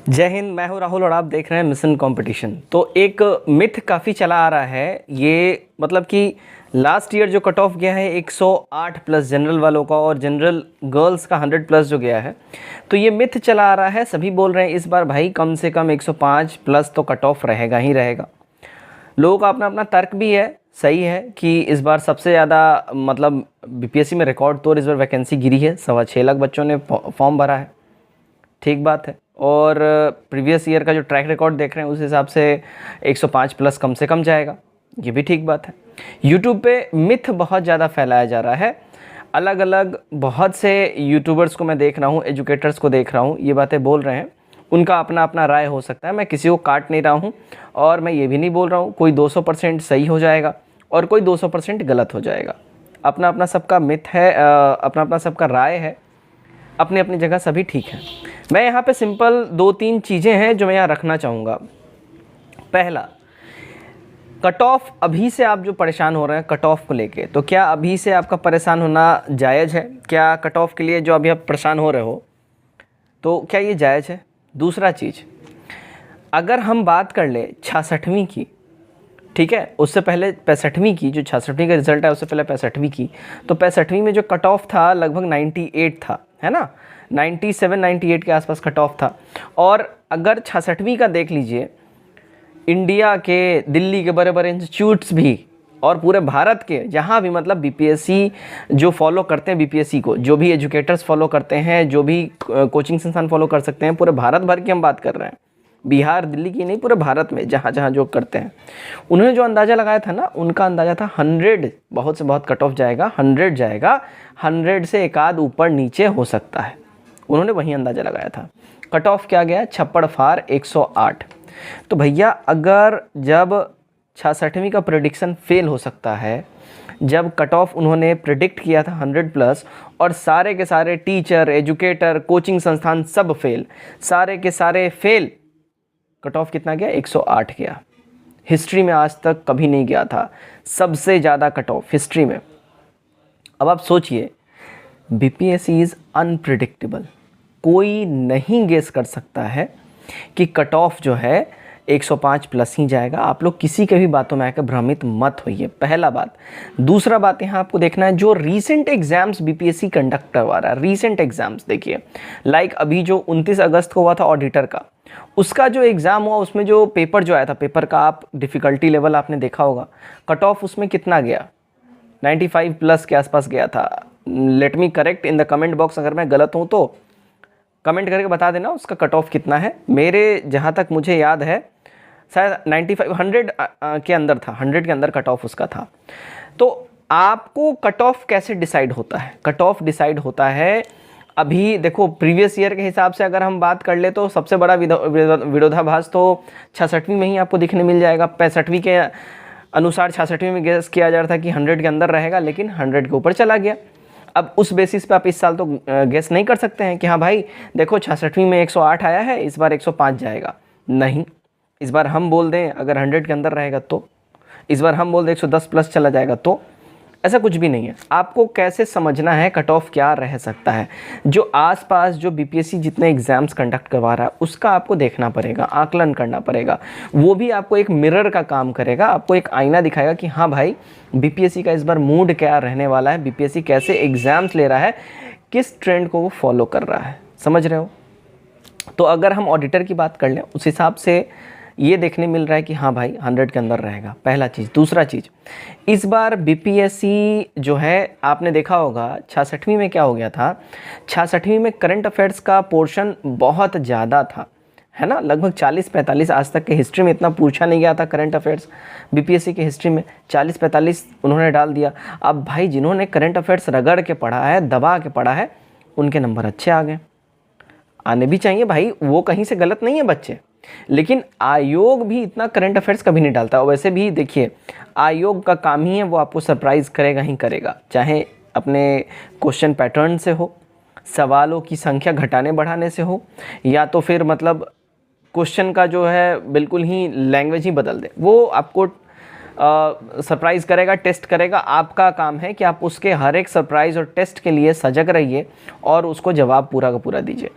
जय हिंद। मैं हूं राहुल और आप देख रहे हैं मिशन कंपटीशन। तो एक मिथ काफ़ी चला आ रहा है, ये मतलब कि लास्ट ईयर जो कट ऑफ गया है 108 प्लस जनरल वालों का और जनरल गर्ल्स का 100 प्लस जो गया है, तो ये मिथ चला आ रहा है। सभी बोल रहे हैं इस बार भाई कम से कम 105 प्लस तो कट ऑफ रहेगा ही रहेगा। लोगों का अपना अपना तर्क भी है, सही है कि इस बार सबसे ज़्यादा मतलब बीपीएससी में रिकॉर्ड तोड़ इस बार वैकेंसी गिरी है। 6.25 लाख बच्चों ने फॉर्म भरा है, ठीक बात है। और प्रीवियस ईयर का जो ट्रैक रिकॉर्ड देख रहे हैं उस हिसाब से 105 प्लस कम से कम जाएगा, ये भी ठीक बात है। यूट्यूब पे मिथ बहुत ज़्यादा फैलाया जा रहा है। अलग अलग बहुत से यूट्यूबर्स को मैं देख रहा हूँ, एजुकेटर्स को देख रहा हूँ, ये बातें बोल रहे हैं। उनका अपना अपना राय हो सकता है, मैं किसी को काट नहीं रहा हूँ और मैं ये भी नहीं बोल रहा हूँ कोई 200% सही हो जाएगा और कोई 200% गलत हो जाएगा। अपना अपना सबका मिथ है, अपना अपना सबका राय है, अपनी अपनी जगह सभी ठीक है। मैं यहाँ पे सिंपल 2-3 चीज़ें हैं जो मैं यहाँ रखना चाहूँगा। पहला, कट ऑफ अभी से आप जो परेशान हो रहे हैं कट ऑफ को लेके, तो क्या अभी से आपका परेशान होना जायज़ है? क्या कट ऑफ के लिए जो अभी आप परेशान हो रहे हो तो क्या ये जायज़ है? दूसरा चीज़, अगर हम बात कर ले 66वीं की, ठीक है, उससे पहले 65वीं की, जो 66वीं का रिजल्ट है उससे पहले 65वीं की, तो 65वीं में जो कट ऑफ था लगभग 98 था, है ना, 97-98 के आसपास कट ऑफ था। और अगर 66वीं का देख लीजिए, इंडिया के, दिल्ली के बड़े बड़े इंस्टीट्यूट्स भी और पूरे भारत के जहाँ भी मतलब बीपीएससी जो फॉलो करते हैं, बीपीएससी को जो भी एजुकेटर्स फॉलो करते हैं, जो भी कोचिंग संस्थान फॉलो कर सकते हैं, पूरे भारत भर की हम बात कर रहे हैं, बिहार दिल्ली की नहीं, पूरे भारत में जहाँ जहाँ जो करते हैं, उन्होंने जो अंदाज़ा लगाया था ना, उनका अंदाज़ा था 100, बहुत से बहुत कट ऑफ जाएगा, 100 जाएगा, 100 से एक आध ऊपर नीचे हो सकता है, उन्होंने वही अंदाज़ा लगाया था। कट ऑफ क्या गया? छप्पड़ फार 108। तो भैया अगर जब 66वीं का प्रेडिक्शन फेल हो सकता है, जब कट ऑफ उन्होंने प्रिडिक्ट किया था 100 प्लस और सारे के सारे टीचर, एजुकेटर, कोचिंग संस्थान सब फेल, सारे के सारे फेल, कट ऑफ कितना गया? 108 गया। हिस्ट्री में आज तक कभी नहीं गया था, सबसे ज़्यादा कट ऑफ हिस्ट्री में। अब आप सोचिए, बीपीएससी इज़ अनप्रिडिक्टेबल, कोई नहीं गेस कर सकता है कि कट ऑफ जो है 105 प्लस ही जाएगा। आप लोग किसी के भी बातों में आकर भ्रमित मत होइए, पहला बात। दूसरा बात, यहाँ आपको देखना है जो रीसेंट एग्जाम्स बीपीएससी कंडक्ट करवा रहा है, रीसेंट एग्जाम्स देखिए, लाइक अभी जो 29 अगस्त को हुआ था ऑडिटर का, उसका जो एग्ज़ाम हुआ उसमें जो पेपर जो आया था, पेपर का आप डिफ़िकल्टी लेवल आपने देखा होगा, कट ऑफ उसमें कितना गया? 95 प्लस के आसपास गया था। Let me correct in the comment box, अगर मैं गलत हूँ तो कमेंट करके बता देना उसका कट ऑफ कितना है। मेरे जहाँ तक मुझे याद है शायद 95, 100 के अंदर था, 100 के अंदर कट ऑफ उसका था। तो आपको कट ऑफ कैसे डिसाइड होता है? कट ऑफ डिसाइड होता है, अभी देखो प्रीवियस ईयर के हिसाब से अगर हम बात कर ले तो सबसे बड़ा विरोधाभास तो 66वीं में ही आपको दिखने मिल जाएगा। 65वीं के अनुसार 66वीं में गेस किया जा रहा था कि 100 के अंदर रहेगा, लेकिन 100 के ऊपर चला गया। अब उस बेसिस पे आप इस साल तो गेस नहीं कर सकते हैं कि हाँ भाई देखो 66वीं में 108 आया है, इस बार 105 जाएगा। नहीं, इस बार हम बोल दें अगर 100 के अंदर रहेगा तो, इस बार हम बोल दें 110 प्लस चला जाएगा तो, ऐसा कुछ भी नहीं है। आपको कैसे समझना है कट ऑफ क्या रह सकता है? जो आसपास जो बीपीएससी जितने एग्जाम्स कंडक्ट करवा रहा है उसका आपको देखना पड़ेगा, आकलन करना पड़ेगा। वो भी आपको एक मिरर का काम करेगा, आपको एक आईना दिखाएगा कि हाँ भाई बीपीएससी का इस बार मूड क्या रहने वाला है, बीपीएससी कैसे एग्जाम्स ले रहा है, किस ट्रेंड को वो फॉलो कर रहा है, समझ रहे हो? तो अगर हम ऑडिटर की बात कर लें उस हिसाब से ये देखने मिल रहा है कि हाँ भाई 100 के अंदर रहेगा, पहला चीज़। दूसरा चीज़, इस बार बीपीएससी जो है आपने देखा होगा 66वीं में क्या हो गया था, 66वीं में करंट अफेयर्स का पोर्शन बहुत ज़्यादा था, है ना, लगभग 40-45। आज तक के हिस्ट्री में इतना पूछा नहीं गया था करंट अफेयर्स, बीपीएससी के हिस्ट्री में 40-45 उन्होंने डाल दिया। अब भाई जिन्होंने करंट अफेयर्स रगड़ के पढ़ा है, दबा के पढ़ा है, उनके नंबर अच्छे आ गए, आने भी चाहिए भाई, वो कहीं से गलत नहीं है बच्चे। लेकिन आयोग भी इतना करंट अफेयर्स कभी नहीं डालता। और वैसे भी देखिए, आयोग का काम ही है वो आपको सरप्राइज़ करेगा ही करेगा, चाहे अपने क्वेश्चन पैटर्न से हो, सवालों की संख्या घटाने बढ़ाने से हो, या तो फिर मतलब क्वेश्चन का जो है बिल्कुल ही लैंग्वेज ही बदल दे, वो आपको सरप्राइज़ करेगा, टेस्ट करेगा। आपका काम है कि आप उसके हर एक सरप्राइज़ और टेस्ट के लिए सजग रहिए और उसको जवाब पूरा का पूरा दीजिए।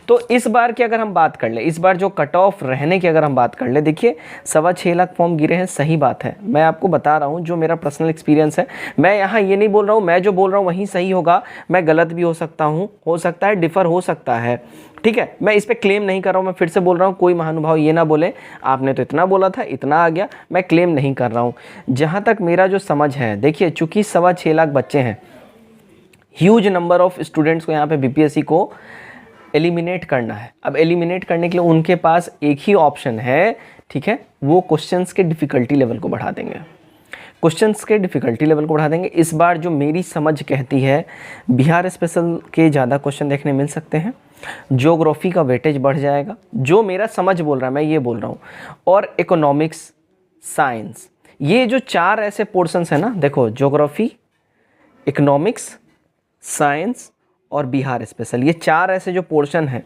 तो इस बार की अगर हम बात कर ले, इस बार जो कट ऑफ रहने की अगर हम बात कर ले, देखिए 6.25 लाख फॉर्म गिरे हैं, सही बात है। मैं आपको बता रहा हूँ जो मेरा पर्सनल एक्सपीरियंस है। मैं यहाँ ये नहीं बोल रहा हूँ मैं जो बोल रहा हूँ वही सही होगा, मैं गलत भी हो सकता हूँ, हो सकता है डिफ़र हो सकता है, ठीक है। मैं इस पर क्लेम नहीं कर रहा हूँ। मैं फिर से बोल रहा हूँ, कोई महानुभाव ये ना बोले आपने तो इतना बोला था इतना आ गया। मैं क्लेम नहीं कर रहा हूँ। जहाँ तक मेरा जो समझ है, देखिए चूँकि 6.25 लाख बच्चे हैं, ह्यूज नंबर ऑफ स्टूडेंट्स को यहाँ पे बीपीएससी को एलिमिनेट करना है। अब एलिमिनेट करने के लिए उनके पास एक ही ऑप्शन है, ठीक है, वो क्वेश्चंस के डिफ़िकल्टी लेवल को बढ़ा देंगे। क्वेश्चंस के डिफ़िकल्टी लेवल को बढ़ा देंगे। इस बार जो मेरी समझ कहती है, बिहार स्पेशल के ज़्यादा क्वेश्चन देखने मिल सकते हैं, ज्योग्राफी का वेटेज बढ़ जाएगा, जो मेरा समझ बोल रहा है मैं ये बोल रहा हूँ, और इकोनॉमिक्स, साइंस, ये जो 4 ऐसे पोर्शंस हैं ना, देखो ज्योग्राफी, इकोनॉमिक्स, साइंस और बिहार स्पेशल, ये 4 ऐसे जो पोर्शन हैं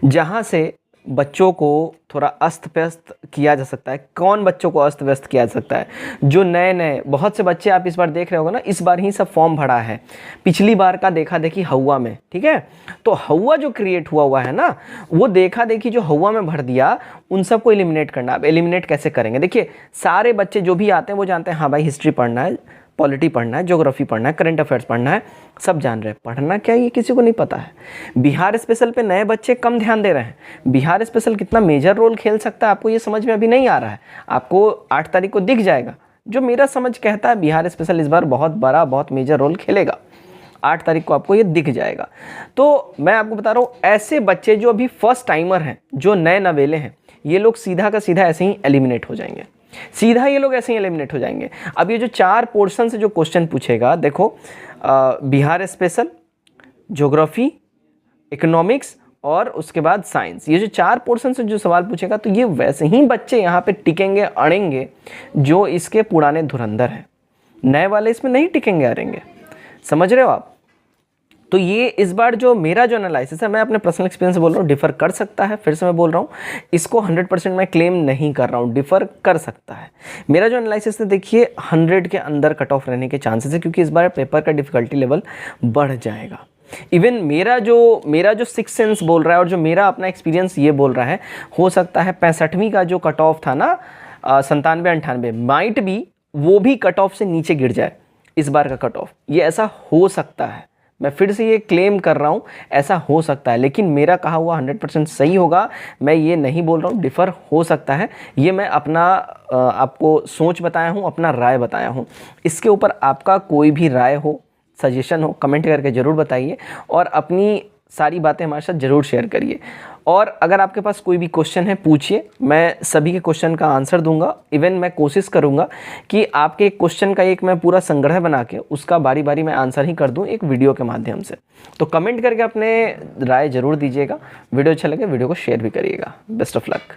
जहाँ से बच्चों को थोड़ा अस्त व्यस्त किया जा सकता है। कौन बच्चों को अस्त व्यस्त किया जा सकता है? जो नए नए, बहुत से बच्चे आप इस बार देख रहे होगे ना, इस बार ही सब फॉर्म भरा है, पिछली बार का देखा देखी हवा में, ठीक है। तो हवा जो क्रिएट हुआ है ना, वो देखा देखी जो हवा में भर दिया, उन सबको एलिमिनेट करना। अब एलिमिनेट कैसे करेंगे? देखिए सारे बच्चे जो भी आते हैं वो जानते हैं हाँ भाई हिस्ट्री पढ़ना है, पॉलिटी पढ़ना है, ज्योग्राफी पढ़ना है, करंट अफेयर्स पढ़ना है, सब जान रहे हैं। पढ़ना क्या ये किसी को नहीं पता है। बिहार स्पेशल पे नए बच्चे कम ध्यान दे रहे हैं। बिहार स्पेशल कितना मेजर रोल खेल सकता है आपको ये समझ में अभी नहीं आ रहा है। आपको 8 तारीख को दिख जाएगा। जो मेरा समझ कहता है बिहार स्पेशल इस बार बहुत बड़ा, बहुत मेजर रोल खेलेगा। 8 तारीख को आपको ये दिख जाएगा। तो मैं आपको बता रहा हूँ, ऐसे बच्चे जो अभी फर्स्ट टाइमर हैं, जो नए नवेले हैं, ये लोग सीधा का सीधा ऐसे ही एलिमिनेट हो जाएंगे। सीधा ये लोग ऐसे ही एलिमिनेट हो जाएंगे। अब ये जो 4 पोर्शन से जो क्वेश्चन पूछेगा, देखो बिहार स्पेशल, ज्योग्राफी, इकोनॉमिक्स और उसके बाद साइंस, ये जो 4 पोर्शन से जो सवाल पूछेगा, तो ये वैसे ही बच्चे यहाँ पे टिकेंगे अड़ेंगे जो इसके पुराने धुरंधर हैं। नए वाले इसमें नहीं टिकेंगे अड़ेंगे, समझ रहे हो आप? तो ये इस बार जो मेरा जो एनालिसिस है, मैं अपने पर्सनल एक्सपीरियंस से बोल रहा हूँ, डिफ़र कर सकता है। फिर से मैं बोल रहा हूँ, इसको 100% मैं क्लेम नहीं कर रहा हूँ, डिफ़र कर सकता है। मेरा जो एनालिसिस है, देखिए 100 के अंदर कट ऑफ रहने के चांसेस है, क्योंकि इस बार पेपर का डिफ़िकल्टी लेवल बढ़ जाएगा। इवन मेरा जो 6 सेंस बोल रहा है और जो मेरा अपना एक्सपीरियंस ये बोल रहा है, हो सकता है 65वीं का जो कट ऑफ था ना, 97-98, माइट भी वो भी कट ऑफ से नीचे गिर जाए इस बार का कट ऑफ। ये ऐसा हो सकता है। मैं फिर से ये क्लेम कर रहा हूँ, ऐसा हो सकता है, लेकिन मेरा कहा हुआ 100% सही होगा, मैं ये नहीं बोल रहा हूँ। डिफ़र हो सकता है, ये मैं अपना आपको सोच बताया हूँ, अपना राय बताया हूँ। इसके ऊपर आपका कोई भी राय हो, सजेशन हो, कमेंट करके ज़रूर बताइए और अपनी सारी बातें हमारे साथ ज़रूर शेयर करिए। और अगर आपके पास कोई भी क्वेश्चन है पूछिए, मैं सभी के क्वेश्चन का आंसर दूंगा। इवन मैं कोशिश करूंगा कि आपके क्वेश्चन का एक मैं पूरा संग्रह बना के उसका बारी बारी मैं आंसर ही कर दूं एक वीडियो के माध्यम से। तो कमेंट करके अपने राय ज़रूर दीजिएगा। वीडियो अच्छा लगे वीडियो को शेयर भी करिएगा। Best of luck.